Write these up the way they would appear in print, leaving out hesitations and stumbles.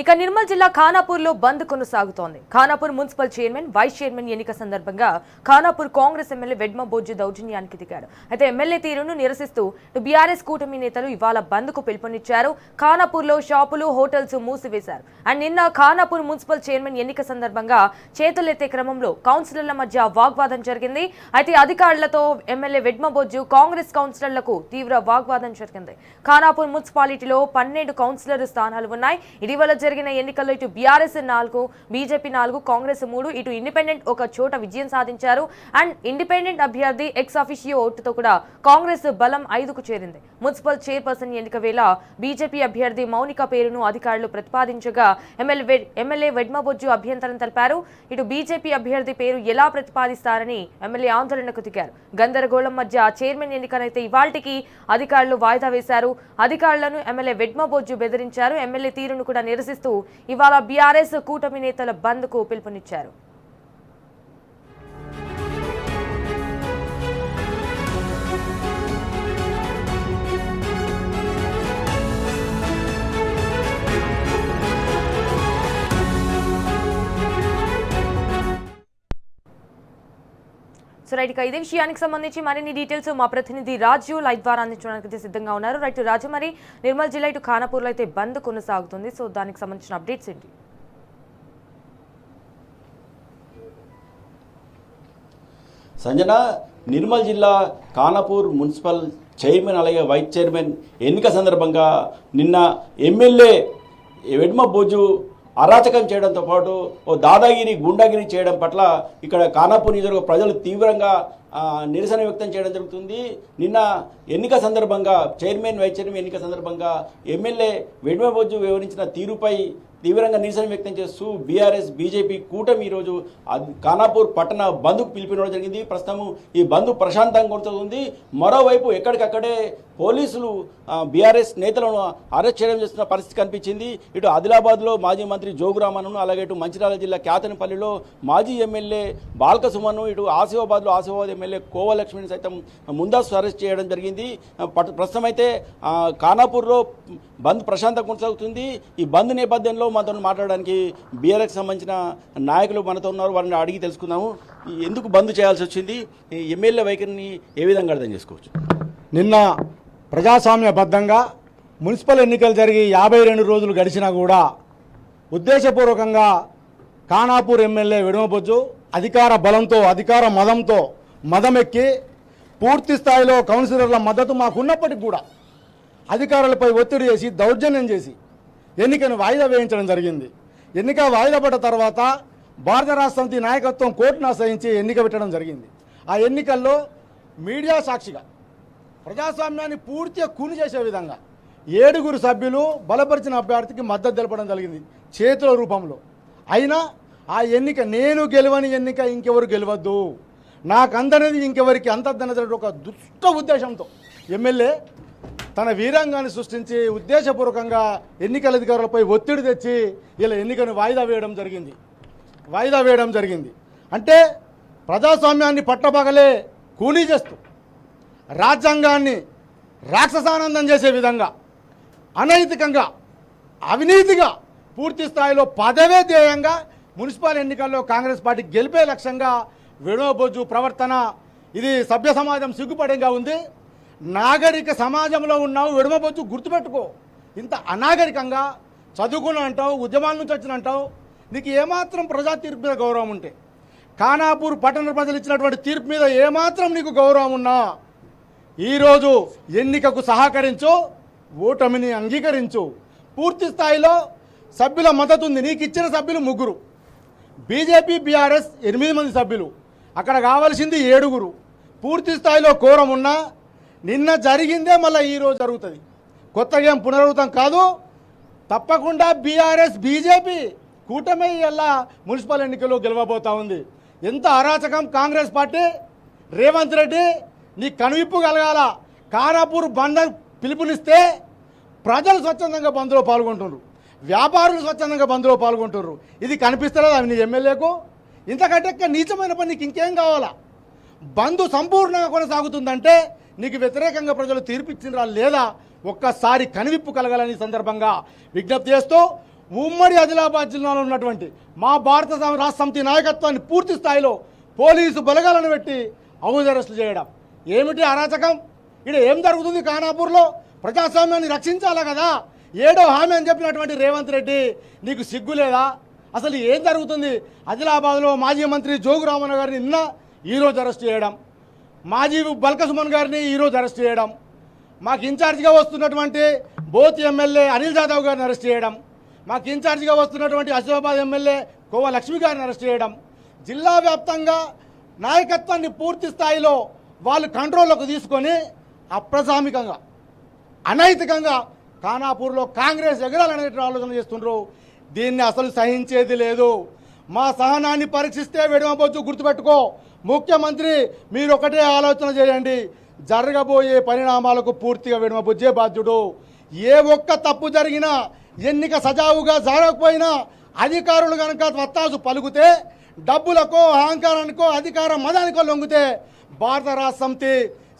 ఇక నిర్మల్ జిల్లా ఖానాపూర్లో బంద్ కొనసాగుతోంది. Khanapur municipal chairman, vice chairman ఎన్నిక సందర్భంగా ఖానాపూర్ కాంగ్రెస్ ఎమ్మెల్యే వెడ్మ బోజ్జు దౌర్జన్యానికి దిగాడు. అయితే ఎమ్మెల్యే తీరును నిరసిస్తూ బీఆర్ఎస్ కూటమి నేతలు ఇవాళ బంద్ కు పిలుపునిచ్చారు. ఖానాపూర్లో షాపులు, హోటల్స్ మూసివేశారు. అండ్ నిన్న ఖానాపూర్ మున్సిపల్ చైర్మన్ ఎన్నిక సందర్భంగా చేతులెత్తే క్రమంలో కౌన్సిలర్ల మధ్య వాగ్వాదం జరిగింది. అయితే అధికారులతో ఎమ్మెల్యే వెడ్మ బోజ్జు, కాంగ్రెస్ కౌన్సిలర్లకు తీవ్ర వాగ్వాదం జరిగింది. ఖానాపూర్ మున్సిపాలిటీలో 12 కౌన్సిలర్ స్థానాలు ఉన్నాయి. ఇటీవల జరిగిన ఎన్నికల్లో ఇటు బీఆర్ఎస్ 4, బీజేపీ 4, కాంగ్రెస్ 3, ఇటు ఇండిపెండెంట్ ఒక చోట విజయం సాధించారు. అండ్ ఇండిపెండెంట్ అభ్యర్థి ఎక్స్ అఫిషియో ఓటుతో కూడా కాంగ్రెస్ బలం 5కు చేరింది. మున్సిపల్ చైర్పర్సన్ ఎన్నిక వేళ బీజేపీ అభ్యర్థి మౌనిక పేరును అధికారులు ప్రతిపాదించగా ఎమ్మెల్యే వెడ్మబొజ్జు అభ్యంతరం తెలిపారు. ఇటు బీజేపీ అభ్యర్థి పేరు ఎలా ప్రతిపాదిస్తారని ఎమ్మెల్యే ఆందోళనకు దిగారు. గందరగోళం మధ్య చైర్మన్ ఎన్నికనైతే ఇవాల్టికి అధికారులు వాయిదా వేశారు. అధికారులను ఎమ్మెల్యే వెడ్మబొజ్జు బెదిరించారు. ఎమ్మెల్యే తీరును కూడా నిరసిస్తూ ఇవాళ బీఆర్ఎస్ కూటమి నేతల బంద్ కు పిలుపునిచ్చారు. సో రైట్, ఇక ఇదే విషయానికి సంబంధించి మరిన్ని డీటెయిల్స్ మా ప్రతినిధి రాజు లైవ్ ద్వారా అందించడానికి సిద్ధంగా ఉన్నారు. రైట్ రాజు, మరి నిర్మల్ జిల్లా ఇటు ఖానాపూర్లో అయితే బంద్ కొనసాగుతుంది. సో దానికి సంబంధించిన అప్డేట్స్ ఏంటి? సంజన, నిర్మల్ జిల్లా ఖానాపూర్ మున్సిపల్ చైర్మన్ అలాగే వైస్ చైర్మన్ ఎన్నిక సందర్భంగా నిన్న ఎమ్మెల్యే వెడ్మ బోజ్జు అరాచకం చేయడంతో పాటు ఓ దాదాగిరి, గుండాగిరి చేయడం పట్ల ఇక్కడ ఖానాపూర్ నియోజకవర్గ ప్రజలు తీవ్రంగా నిరసన వ్యక్తం చేయడం జరుగుతుంది. నిన్న ఎన్నిక సందర్భంగా చైర్మన్, వైస్ చైర్మన్ ఎన్నిక సందర్భంగా ఎమ్మెల్యే వెడ్మ బోజ్జు వివరించిన తీరుపై తీవ్రంగా నిరసన వ్యక్తం చేస్తూ బీఆర్ఎస్, బీజేపీ కూటమి ఈరోజు ఖానాపూర్ పట్టణ బంద్కు పిలిపినడం జరిగింది. ప్రస్తుతం ఈ బంద్ ప్రశాంతంగా కొనసాగుతుంది. మరోవైపు ఎక్కడికక్కడే పోలీసులు బీఆర్ఎస్ నేతలను అరెస్ట్ చేయడం చేస్తున్న పరిస్థితి కనిపించింది. ఇటు ఆదిలాబాద్లో మాజీ మంత్రి జోగురామన్ను, అలాగే ఇటు మంచిర్యాల జిల్లా కేతనపల్లిలో మాజీ ఎమ్మెల్యే బాల్క సుమన్ను, ఇటు ఆసిఫాబాద్ ఎమ్మెల్యే కోవలక్ష్మిని సైతం ముందస్తు అరెస్ట్ చేయడం జరిగింది. ప్రస్తుతం అయితే ఖానాపూర్లో బంద్ ప్రశాంతంగా కొనసాగుతుంది. ఈ బంద్ నేపథ్యంలో మనతో మాట్లాడడానికి బీఆర్ఎస్కి సంబంధించిన నాయకులు మనతో ఉన్నారు. వారిని అడిగి తెలుసుకుందాము. ఎందుకు బంద్ చేయాల్సి వచ్చింది, ఎమ్మెల్యే వైఖరిని ఏ విధంగా అర్థం చేసుకోవచ్చు? నిన్న ప్రజాస్వామ్యబద్ధంగా మున్సిపల్ ఎన్నికలు జరిగి 52 రోజులు గడిచినా కూడా ఉద్దేశపూర్వకంగా ఖానాపూర్ ఎమ్మెల్యే వెడ్మ బోజ్జు అధికార బలంతో, అధికార మదమెక్కి పూర్తి స్థాయిలో కౌన్సిలర్ల మద్దతు మాకున్నప్పటికీ కూడా అధికారులపై ఒత్తిడి చేసి, దౌర్జన్యం చేసి ఎన్నికను వాయిదా వేయించడం జరిగింది. ఎన్నిక వాయిదా పడ్డ తర్వాత భారత రాష్ట్ర సమితి నాయకత్వం కోర్టును ఆశ్రయించి ఎన్నిక పెట్టడం జరిగింది. ఆ ఎన్నికల్లో మీడియా సాక్షిగా ప్రజాస్వామ్యాన్ని పూర్తిగా కూని చేసే విధంగా 7 సభ్యులు బలపరిచిన అభ్యర్థికి మద్దతు తెలపడం జరిగింది చేతుల రూపంలో. అయినా ఆ ఎన్నిక నేను గెలవని ఎన్నిక ఇంకెవరు గెలవద్దు, నాకు అందనేది ఇంకెవరికి అంతద్దనది ఒక దుష్ట ఉద్దేశంతో ఎమ్మెల్యే తన వీరాంగాన్ని సృష్టించి ఉద్దేశపూర్వకంగా ఎన్నికల అధికారులపై ఒత్తిడి తెచ్చి ఇలా ఎన్నికను వాయిదా వేయడం జరిగింది. అంటే ప్రజాస్వామ్యాన్ని పట్టపగలే కూలీ చేస్తూ, రాజ్యాంగాన్ని రాక్షసానందం చేసే విధంగా అనైతికంగా, అవినీతిగా పూర్తి స్థాయిలో పదవే ధ్యేయంగా మున్సిపల్ ఎన్నికల్లో కాంగ్రెస్ పార్టీ గెలిపే లక్ష్యంగా వెడ్మ బోజ్జు ప్రవర్తన ఇది సభ్య సమాజం సిగ్గుపడంగా ఉంది. నాగరిక సమాజంలో ఉన్నావు వెడ్మ బోజ్జు, గుర్తుపెట్టుకో. ఇంత అనాగరికంగా చదువుకుని అంటావు, ఉద్యమాల నుంచి వచ్చిన అంటావు, నీకు ఏమాత్రం ప్రజా తీర్పు మీద గౌరవం ఉంటే, ఖానాపూర్ పట్టణ ప్రజలు ఇచ్చినటువంటి తీర్పు మీద ఏమాత్రం నీకు గౌరవం ఉన్నా ఈరోజు ఎన్నికకు సహకరించు, ఓటమిని అంగీకరించు. పూర్తి స్థాయిలో సభ్యుల మద్దతు ఉంది. నీకు ఇచ్చిన సభ్యులు 3, బీజేపీ, బీఆర్ఎస్ 8 మంది సభ్యులు, అక్కడ కావాల్సింది 7. పూర్తి స్థాయిలో కోరం ఉన్నా నిన్న జరిగిందే మళ్ళీ ఈరోజు జరుగుతుంది. కొత్తగా ఏం పునరావృతం కాదు. తప్పకుండా బీఆర్ఎస్, బీజేపీ కూటమి ఎలా మున్సిపల్ ఎన్నికల్లో గెలవబోతా ఉంది. ఎంత అరాచకం కాంగ్రెస్ పార్టీ! రేవంత్ రెడ్డి నీ కనువిప్పు కలగాల. ఖానాపూర్ బంద్ పిలుపునిస్తే ప్రజలు స్వచ్ఛందంగా బంద్లో పాల్గొంటున్నారు, వ్యాపారులు స్వచ్ఛందంగా బంద్లో పాల్గొంటున్నారు. ఇది కనిపిస్తలేదు అవి నీ ఎమ్మెల్యేకు? ఇంతకంటే నీచమైన పని నీకు ఇంకేం కావాలా? బంద్ సంపూర్ణంగా కొనసాగుతుందంటే నీకు వ్యతిరేకంగా ప్రజలు తీర్పిచ్చినరా లేదా ఒక్కసారి కనివిప్పు కలగాలని సందర్భంగా విజ్ఞప్తి చేస్తూ ఉమ్మడి ఆదిలాబాద్ జిల్లాలో ఉన్నటువంటి మా భారత రాష్ట్ర సమితి నాయకత్వాన్ని పూర్తి స్థాయిలో పోలీసు బలగాలను పెట్టి హౌస్ అరెస్టులు చేయడం ఏమిటి అరాచకం? ఇక్కడ ఏం జరుగుతుంది? ఖానాపూర్లో ప్రజాస్వామ్యాన్ని రక్షించాలా కదా, 7వ హామీ అని చెప్పినటువంటి రేవంత్ రెడ్డి నీకు సిగ్గు లేదా? అసలు ఏం జరుగుతుంది? ఆదిలాబాద్లో మాజీ మంత్రి జోగు రామన్న గారిని నిన్న ఈరోజు అరెస్ట్ చేయడం, మాజీ బల్క సుమన్ గారిని ఈరోజు అరెస్ట్ చేయడం, మాకు ఇన్ఛార్జిగా వస్తున్నటువంటి బోత్ ఎమ్మెల్యే అనిల్ జాదవ్ గారిని అరెస్ట్ చేయడం, మాకు ఇన్ఛార్జిగా వస్తున్నటువంటి ఆసిఫాబాద్ ఎమ్మెల్యే కోవ లక్ష్మి గారిని అరెస్ట్ చేయడం, జిల్లా వ్యాప్తంగా నాయకత్వాన్ని పూర్తి స్థాయిలో వాళ్ళు కంట్రోల్లోకి తీసుకొని అప్రజామికంగా అనైతికంగా ఖానాపూర్లో కాంగ్రెస్ ఎగరాలనే ఆలోచన చేస్తుండ్రు. దీన్ని అసలు సహించేది లేదు. మా సహనాన్ని పరీక్షిస్తే వెడమబొచ్చు గుర్తుపెట్టుకో. ముఖ్యమంత్రి మీరు ఒకటే ఆలోచన చేయండి, జరగబోయే పరిణామాలకు పూర్తిగా వెడమబొచ్చే బాధ్యుడు. ఏ ఒక్క తప్పు జరిగినా, ఎన్నిక సజావుగా జరగకపోయినా అధికారులు కనుక వత్తాసు పలుకుతే, డబ్బులకో అహంకారానికో అధికార మదానికో లొంగితే భారత రాష్ట్ర సమితి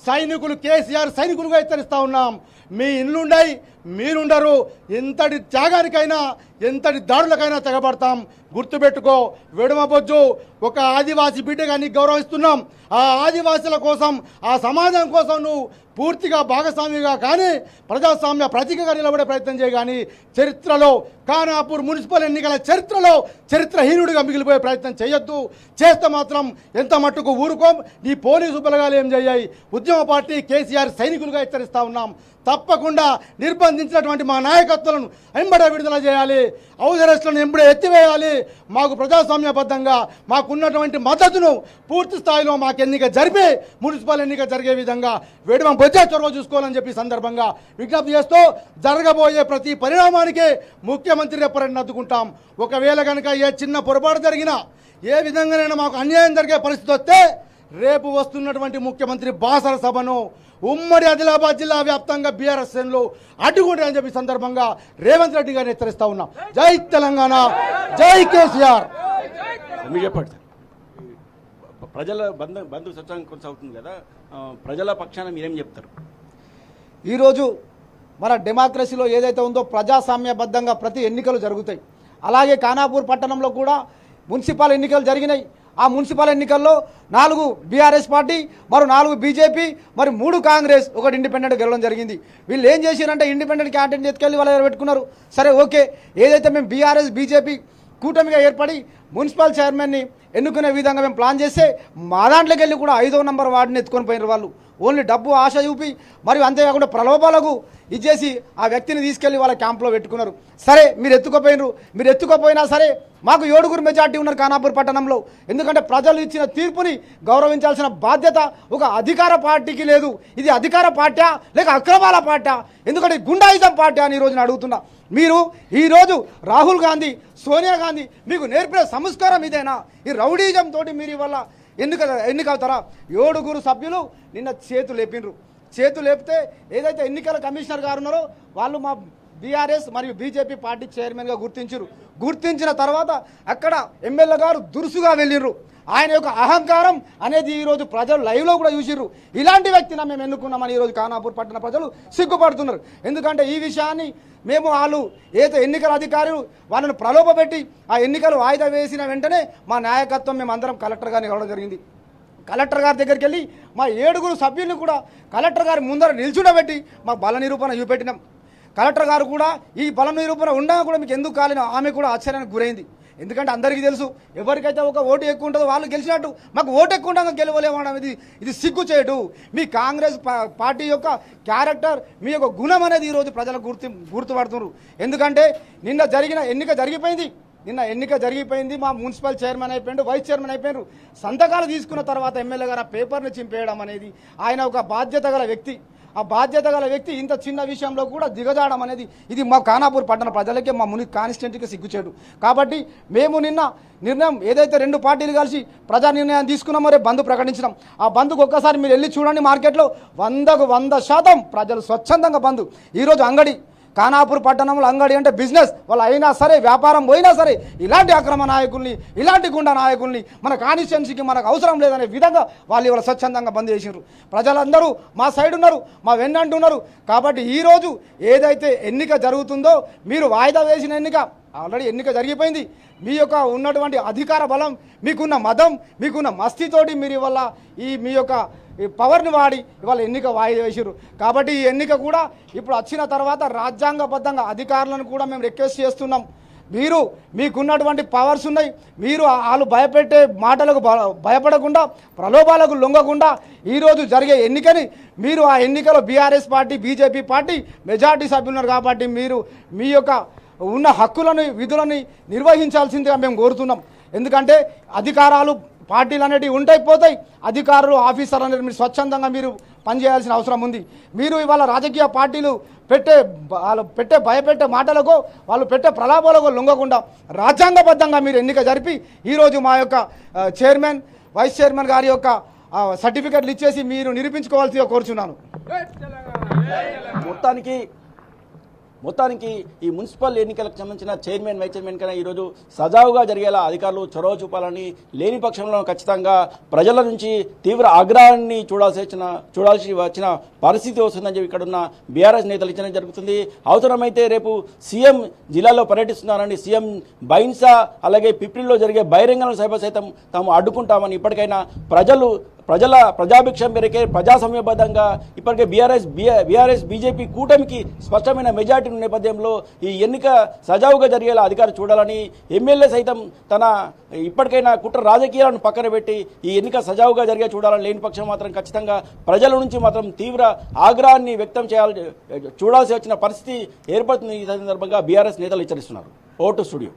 సైనికులు కేసీఆర్ సైనికులుగా హెచ్చరిస్తూ ఉన్నాం. మీ ఇల్లుండయి మీరుండరు, ఎంతటి త్యాగానికైనా ఎంతటి దాడులకైనా తెగబడతాం. గుర్తుపెట్టుకో, వెడుమబొజ్జు ఒక ఆదివాసీ బిడ్డగా నీకు గౌరవిస్తున్నాం. ఆ ఆదివాసుల కోసం, ఆ సమాజం కోసం నువ్వు పూర్తిగా భాగస్వామిగా కానీ ప్రజాస్వామ్య ప్రతీకగా నిలబడే ప్రయత్నం చేయ కానీ చరిత్రలో ఖానాపూర్ మున్సిపల్ ఎన్నికల చరిత్రలో చరిత్రహీనుడిగా మిగిలిపోయే ప్రయత్నం చేయొద్దు. చేస్తే మాత్రం ఎంత మట్టుకు ఊరుకోం. నీ పోలీసు బలగాలు ఏం చేయాయి? ఉద్యమ పార్టీ కేసీఆర్ సైనికులుగా హెచ్చరిస్తూ ఉన్నాం. తప్పకుండా నిర్బంధించినటువంటి మా నాయకత్వాలను ఎంబడే విడుదల చేయాలి, హౌస్ అరెస్టులను ఎంబడే ఎత్తివేయాలి. మాకు ప్రజాస్వామ్యబద్ధంగా మాకున్నటువంటి మద్దతును పూర్తి స్థాయిలో మాకు ఎన్నిక జరిపి మున్సిపల్ ఎన్నిక జరిగే విధంగా వేడుమ బొజ్జా చొరవ చూసుకోవాలని చెప్పి సందర్భంగా విజ్ఞప్తి చేస్తూ, జరగబోయే ప్రతి పరిణామానికి ముఖ్యమంత్రి రెప్పరెండు అద్దుకుంటాం. ఒకవేళ కనుక ఏ చిన్న పొరపాటు జరిగినా, ఏ విధంగానైనా మాకు అన్యాయం జరిగే పరిస్థితి వస్తే రేపు వస్తున్నటువంటి ముఖ్యమంత్రి బాసర సభను ఉమ్మడి ఆదిలాబాద్ జిల్లా వ్యాప్తంగా బీఆర్ఎస్ శ్రేణులు అడ్డుకుంటారని చెప్పి సందర్భంగా రేవంత్ రెడ్డి గారిని హెచ్చరిస్తా ఉన్నాం. జై తెలంగాణ, జై కేసీఆర్. మీరు చెప్పండి సార్. ప్రజల బంధు సత్సంగం కొనసాగుతుంది కదా, ప్రజల పక్షాన మీరేం చెప్తారు? ఈరోజు మన డెమోక్రసీలో ఏదైతే ఉందో ప్రజాస్వామ్యబద్ధంగా ప్రతి ఎన్నికలు జరుగుతాయి. అలాగే ఖానాపూర్ పట్టణంలో కూడా మున్సిపల్ ఎన్నికలు జరిగినాయి. ఆ మున్సిపల్ ఎన్నికల్లో 4 బీఆర్ఎస్ పార్టీ, మరో 4 బీజేపీ, మరి 3 కాంగ్రెస్, 1 ఇండిపెండెంట్ గెలవడం జరిగింది. వీళ్ళు ఏం చేశారంటే ఇండిపెండెంట్ క్యాండిడేట్ ఎత్తుకెళ్ళి వాళ్ళ దగ్గర పెట్టుకున్నారు. సరే ఓకే, ఏదైతే మేము బీఆర్ఎస్ బీజేపీ కూటమిగా ఏర్పడి మున్సిపల్ చైర్మన్ని ఎన్నుకునే విధంగా మేము ప్లాన్ చేస్తే మా దాంట్లోకి వెళ్ళి కూడా 5వ నంబర్ వార్డుని ఎత్తుకొని పోయినారు వాళ్ళు. ఓన్లీ డబ్బు ఆశ చూపి మరియు అంతేకాకుండా ప్రలోభాలకు ఇచ్చేసి ఆ వ్యక్తిని తీసుకెళ్లి వాళ్ళ క్యాంప్లో పెట్టుకున్నారు. సరే మీరు ఎత్తుకోపోయినా సరే మాకు 7 మెజార్టీ ఉన్నారు ఖానాపూర్ పట్టణంలో. ఎందుకంటే ప్రజలు ఇచ్చిన తీర్పుని గౌరవించాల్సిన బాధ్యత ఒక అధికార పార్టీకి లేదు. ఇది అధికార పార్టీ లేక అక్రమాల పార్టీ? ఎందుకంటే గుండాయిజం పార్టీ అని ఈరోజు అడుగుతున్నా. మీరు ఈరోజు రాహుల్ గాంధీ, సోనియా గాంధీ మీకు నేర్పిన సంస్కారం ఇదేనా? ఈ రౌడీజం తోటి మీరు ఇవాళ ఎన్నికవుతారా? 7 సభ్యులు నిన్న చేతులు లేపితే ఏదైతే ఎన్నికల కమిషనర్ గారు ఉన్నారో వాళ్ళు మా బీఆర్ఎస్ మరియు బీజేపీ పార్టీ చైర్మన్గా గుర్తించిన తర్వాత అక్కడ ఎమ్మెల్యే గారు దురుసుగా వెళ్ళిర్రు. ఆయన యొక్క అహంకారం అనేది ఈరోజు ప్రజలు లైవ్లో కూడా చూసిర్రు. ఇలాంటి వ్యక్తిని మేము ఎన్నుకున్నామని ఈరోజు ఖానాపూర్ పట్టణ ప్రజలు సిగ్గుపడుతున్నారు. ఎందుకంటే ఈ విషయాన్ని మేము వాళ్ళు ఏదైతే ఎన్నికల అధికారులు వాళ్ళను ప్రలోభపెట్టి ఆ ఎన్నికలు వాయిదా వేసిన వెంటనే మా నాయకత్వం మేము అందరం కలెక్టర్ గారిని కలవడం జరిగింది. కలెక్టర్ గారి దగ్గరికి వెళ్ళి మా 7 సభ్యులను కూడా కలెక్టర్ గారి ముందర నిల్చుండబెట్టి మా బల నిరూపణ చూపెట్టినాం. కలెక్టర్ గారు కూడా ఈ బల నిరూపణ ఉండగా కూడా మీకు ఎందుకు కాలేనో ఆమె కూడా ఆశ్చర్యానికి గురైంది. ఎందుకంటే అందరికీ తెలుసు, ఎవరికైతే ఒక ఓటు ఎక్కువ ఉంటుందో వాళ్ళు గెలిచినట్టు, మాకు ఓటు ఎక్కువ ఉండగా గెలవలేమడం ఇది సిగ్గు చేయడు. మీ కాంగ్రెస్ పార్టీ యొక్క క్యారెక్టర్, మీ యొక్క గుణం అనేది ఈరోజు ప్రజలకు గుర్తుపడుతున్నారు. ఎందుకంటే నిన్న ఎన్నిక జరిగిపోయింది. మా మున్సిపల్ చైర్మన్ అయిపోయిండు, వైస్ చైర్మన్ అయిపోయారు. సంతకాలు తీసుకున్న తర్వాత ఎమ్మెల్యే గారు ఆ పేపర్ని చింపేయడం అనేది, ఆయన ఒక బాధ్యత గల వ్యక్తి. ఆ బాధ్యత గల వ్యక్తి ఇంత చిన్న విషయంలో కూడా దిగజాడడం అనేది ఇది మా ఖానాపూర్ పట్టణ ప్రజలకే, మా ముని కాన్స్టిట్యూన్సీకి సిగ్గుచేడు. కాబట్టి మేము నిన్న నిర్ణయం ఏదైతే 2 పార్టీలు కలిసి ప్రజా నిర్ణయం తీసుకున్నామో రేపు బంద్ ప్రకటించినాం. ఆ బంద్కు ఒక్కసారి మీరు వెళ్ళి చూడండి, మార్కెట్లో 100% ప్రజలు స్వచ్ఛందంగా బంద్. ఈరోజు అంగడి ఖానాపూర్ పట్టణంలో అంగడి అంటే బిజినెస్ వాళ్ళు అయినా సరే, వ్యాపారం పోయినా సరే, ఇలాంటి అక్రమ నాయకుల్ని, ఇలాంటి గుండా నాయకుల్ని మన కాన్స్టిట్యున్సీకి మనకు అవసరం లేదనే విధంగా వాళ్ళు ఇవాళ స్వచ్ఛందంగా బంద్ చేసినారు. ప్రజలందరూ మా సైడ్ ఉన్నారు, మా వెన్నంటున్నారు. కాబట్టి ఈరోజు ఏదైతే ఎన్నిక జరుగుతుందో, మీరు వాయిదా వేసిన ఎన్నిక ఆల్రెడీ ఎన్నిక జరిగిపోయింది. మీ యొక్క ఉన్నటువంటి అధికార బలం, మీకున్న మదం, మీకున్న మస్తీతోటి మీరు ఇవాళ మీ యొక్క ఈ పవర్ని వాడి ఇవాళ ఎన్నిక వాయిదా వేసారు. కాబట్టి ఈ ఎన్నిక కూడా ఇప్పుడు వచ్చిన తర్వాత రాజ్యాంగబద్ధంగా అధికారులను కూడా మేము రిక్వెస్ట్ చేస్తున్నాం. మీరు మీకున్నటువంటి పవర్స్ ఉన్నాయి, మీరు వాళ్ళు భయపెట్టే మాటలకు భయపడకుండా, ప్రలోభాలకు లొంగకుండా ఈరోజు జరిగే ఎన్నికని మీరు ఆ ఎన్నికలో BRS party, BJP party majority సభ్యులు ఉన్నారు కాబట్టి మీరు మీ యొక్క ఉన్న హక్కులను, విధులని నిర్వహించాల్సిందిగా మేము కోరుతున్నాం. ఎందుకంటే అధికారాలు పార్టీలు అనేటివి ఉంటాయి, పోతాయి. అధికారులు, ఆఫీసర్లు అనేది మీరు స్వచ్ఛందంగా మీరు పనిచేయాల్సిన అవసరం ఉంది. మీరు ఇవాళ రాజకీయ పార్టీలు వాళ్ళు భయపెట్టే మాటలకు, వాళ్ళు పెట్టే ప్రలాభాలకు లొంగకుండా రాజ్యాంగబద్ధంగా మీరు ఎన్నిక జరిపి ఈరోజు మా యొక్క చైర్మన్, వైస్ చైర్మన్ గారి యొక్క సర్టిఫికెట్లు ఇచ్చేసి మీరు నిరూపించుకోవాల్సిగా కోరుచున్నాను. మొత్తానికి ఈ మున్సిపల్ ఎన్నికలకు సంబంధించిన చైర్మన్, వైస్ చైర్మన్ కన్నా ఈరోజు సజావుగా జరిగేలా అధికారులు చొరవ చూపాలని, లేని పక్షంలో ఖచ్చితంగా ప్రజల నుంచి తీవ్ర ఆగ్రహాన్ని చూడాల్సి వచ్చిన పరిస్థితి వస్తుందని చెప్పి ఇక్కడున్న బీఆర్ఎస్ నేతలు ఇచ్చడం జరుగుతుంది. అవసరమైతే రేపు సీఎం జిల్లాలో పర్యటిస్తున్నారని సీఎం బైన్సా అలాగే పిప్రిలో జరిగే బహిరంగ సభ సైతం తాము అడ్డుకుంటామని ఇప్పటికైనా ప్రజాభిక్ష మేరకే ప్రజాసమయబద్ధంగా ఇప్పటికే బీఆర్ఎస్ బీజేపీ కూటమికి స్పష్టమైన మెజార్టీ నేపథ్యంలో ఈ ఎన్నిక సజావుగా జరిగేలా అధికారులు చూడాలని, ఎమ్మెల్యే సైతం తన ఇప్పటికైనా కుట్ర రాజకీయాలను పక్కన పెట్టి ఈ ఎన్నిక సజావుగా జరిగే చూడాలని, లేని పక్షం మాత్రం ఖచ్చితంగా ప్రజల నుంచి మాత్రం తీవ్ర ఆగ్రహాన్ని వ్యక్తం చూడాల్సి వచ్చిన పరిస్థితి ఏర్పడుతుంది. ఈ సందర్భంగా బీఆర్ఎస్ నేతలు హెచ్చరిస్తున్నారు. Vote studio.